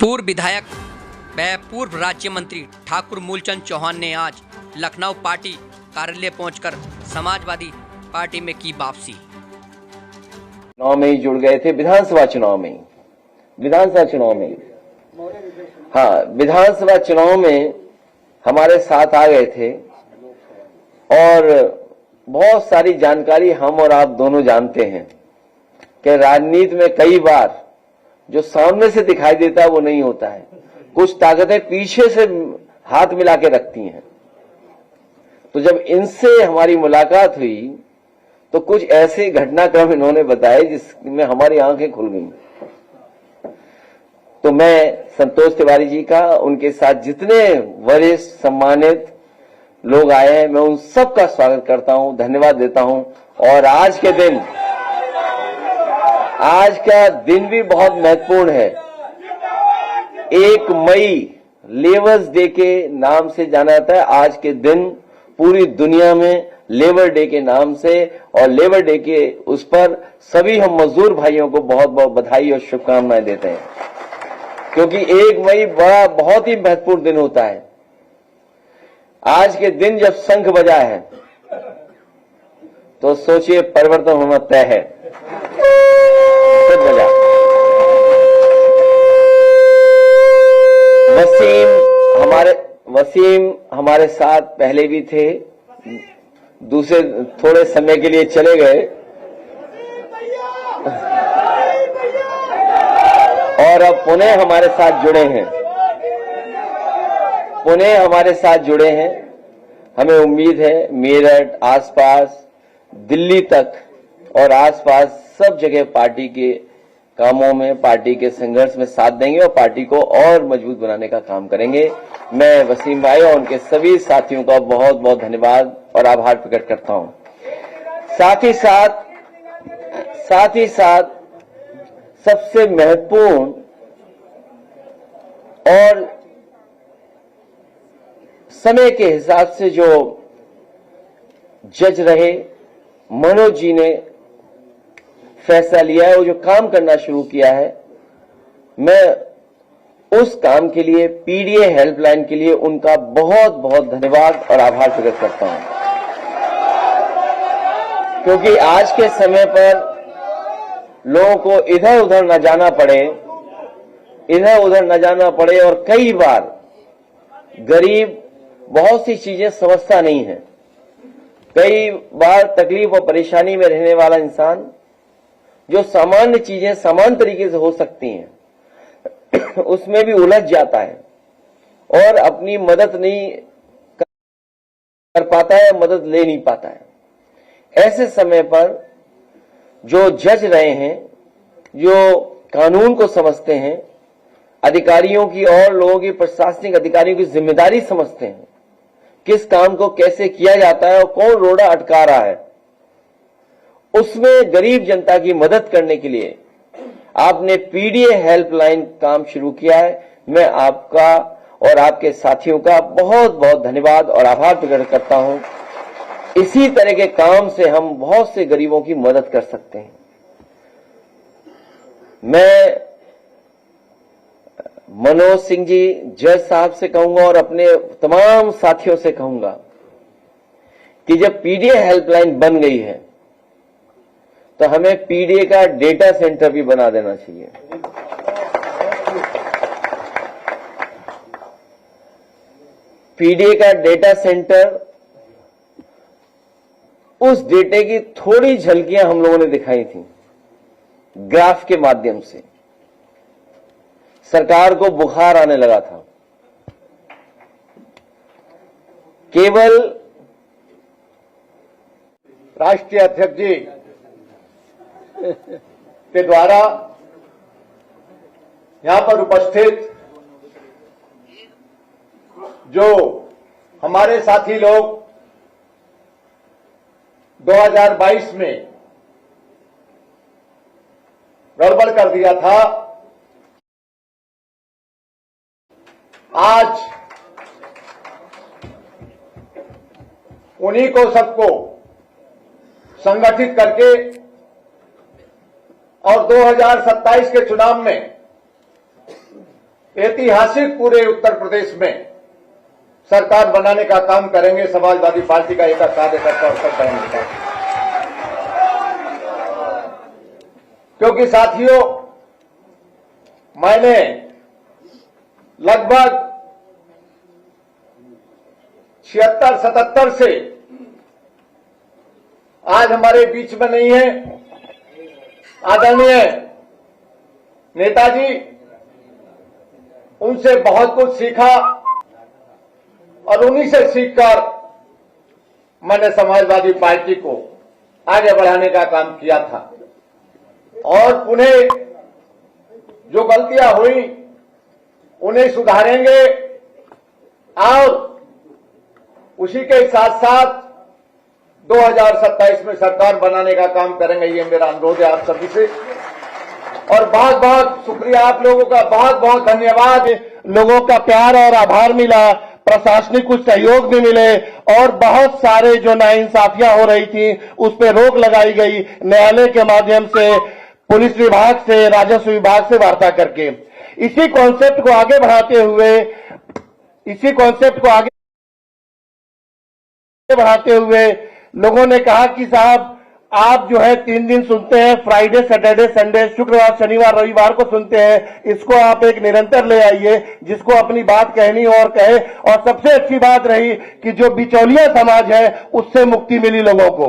पूर्व विधायक व पूर्व राज्य मंत्री ठाकुर मूलचंद चौहान ने आज लखनऊ पार्टी कार्यालय पहुंचकर समाजवादी पार्टी में की वापसी। चुनाव में ही जुड़ गए थे, विधानसभा चुनाव में हाँ, विधानसभा चुनाव में हमारे साथ आ गए थे और बहुत सारी जानकारी हम और आप दोनों जानते हैं कि राजनीति में कई बार जो सामने से दिखाई देता है वो नहीं होता है, कुछ ताकतें पीछे से हाथ मिला के रखती हैं। तो जब इनसे हमारी मुलाकात हुई तो कुछ ऐसे घटनाक्रम इन्होंने बताए जिसमें हमारी आंखें खुल गईं। तो मैं संतोष तिवारी जी का, उनके साथ जितने वरिष्ठ सम्मानित लोग आए हैं, मैं उन सब का स्वागत करता हूं, धन्यवाद देता हूं। और आज का दिन भी बहुत महत्वपूर्ण है। 1 मई लेबर्स डे के नाम से जाना जाता है। आज के दिन पूरी दुनिया में लेबर डे के नाम से, और लेबर डे के उस पर सभी हम मजदूर भाइयों को बहुत बहुत बधाई और शुभकामनाएं देते हैं, क्योंकि 1 मई बहुत ही महत्वपूर्ण दिन होता है। आज के दिन जब शंख बजा है तो सोचिए परिवर्तन होना तय है। बजा वसीम हमारे साथ पहले भी थे, दूसरे थोड़े समय के लिए चले गए और अब पुनः हमारे साथ जुड़े हैं। हमें उम्मीद है मेरठ, आसपास, दिल्ली तक और आसपास सब जगह पार्टी के कामों में, पार्टी के संघर्ष में साथ देंगे और पार्टी को और मजबूत बनाने का काम करेंगे। मैं वसीम भाई और उनके सभी साथियों का बहुत बहुत धन्यवाद और आभार प्रकट करता हूं। साथ ही साथ सबसे महत्वपूर्ण और समय के हिसाब से जो जज रहे मनोज जी ने फैसला लिया है, वो जो काम करना शुरू किया है, मैं उस काम के लिए, पीडीए हेल्पलाइन के लिए उनका बहुत बहुत धन्यवाद और आभार प्रकट करता हूं। क्योंकि आज के समय पर लोगों को इधर उधर न जाना पड़े और कई बार गरीब बहुत सी चीजें समझता नहीं है। कई बार तकलीफ और परेशानी में रहने वाला इंसान, जो सामान्य चीजें समान तरीके से हो सकती हैं, उसमें भी उलझ जाता है और अपनी मदद नहीं कर पाता है, मदद ले नहीं पाता है। ऐसे समय पर जो जज रहे हैं, जो कानून को समझते हैं, अधिकारियों की और लोगों की, प्रशासनिक अधिकारियों की जिम्मेदारी समझते हैं, किस काम को कैसे किया जाता है और कौन रोड़ा अटका रहा है, उसमें गरीब जनता की मदद करने के लिए आपने पीडीए हेल्पलाइन काम शुरू किया है। मैं आपका और आपके साथियों का बहुत बहुत धन्यवाद और आभार प्रकट करता हूं। इसी तरह के काम से हम बहुत से गरीबों की मदद कर सकते हैं। मैं मनोज सिंह जी जज साहब से कहूंगा और अपने तमाम साथियों से कहूंगा कि जब पीडीए हेल्पलाइन बन गई है तो हमें पीडीए का डेटा सेंटर भी बना देना चाहिए। पीडीए का डेटा सेंटर, उस डेटे की थोड़ी झलकियां हम लोगों ने दिखाई थी ग्राफ के माध्यम से। सरकार को बुखार आने लगा था। केवल राष्ट्रीय अध्यक्ष जी के द्वारा यहां पर उपस्थित जो हमारे साथी लोग 2022 में गड़बड़ कर दिया था, आज उन्हीं को सबको संगठित करके और 2027 के चुनाव में ऐतिहासिक पूरे उत्तर प्रदेश में सरकार बनाने का काम करेंगे समाजवादी पार्टी का एक कार्यकर्ता और सब बनेगा। क्योंकि साथियों, मैंने लगभग 76-77 से आज हमारे बीच में नहीं है आदरणीय नेताजी, उनसे बहुत कुछ सीखा और उन्हीं से सीखकर मैंने समाजवादी पार्टी को आगे बढ़ाने का काम किया था। और पुनः जो गलतियां हुई उन्हें सुधारेंगे और उसी के साथ साथ 2027 में सरकार बनाने का काम करेंगे। ये मेरा अनुरोध है आप सभी से। और बहुत बहुत शुक्रिया आप लोगों का, बहुत बहुत धन्यवाद। लोगों का प्यार और आभार मिला, प्रशासनिक कुछ सहयोग भी मिले और बहुत सारे जो नाइंसाफियां हो रही थी उस पर रोक लगाई गई न्यायालय के माध्यम से, पुलिस विभाग से, राजस्व विभाग से वार्ता करके। इसी कॉन्सेप्ट को आगे बढ़ाते हुए लोगों ने कहा कि साहब आप जो है 3 दिन सुनते हैं, फ्राइडे, सैटरडे, संडे, शुक्रवार, शनिवार, रविवार को सुनते हैं, इसको आप एक निरंतर ले आइए, जिसको अपनी बात कहनी हो और कहे। और सबसे अच्छी बात रही कि जो बिचौलिया समाज है उससे मुक्ति मिली लोगों को।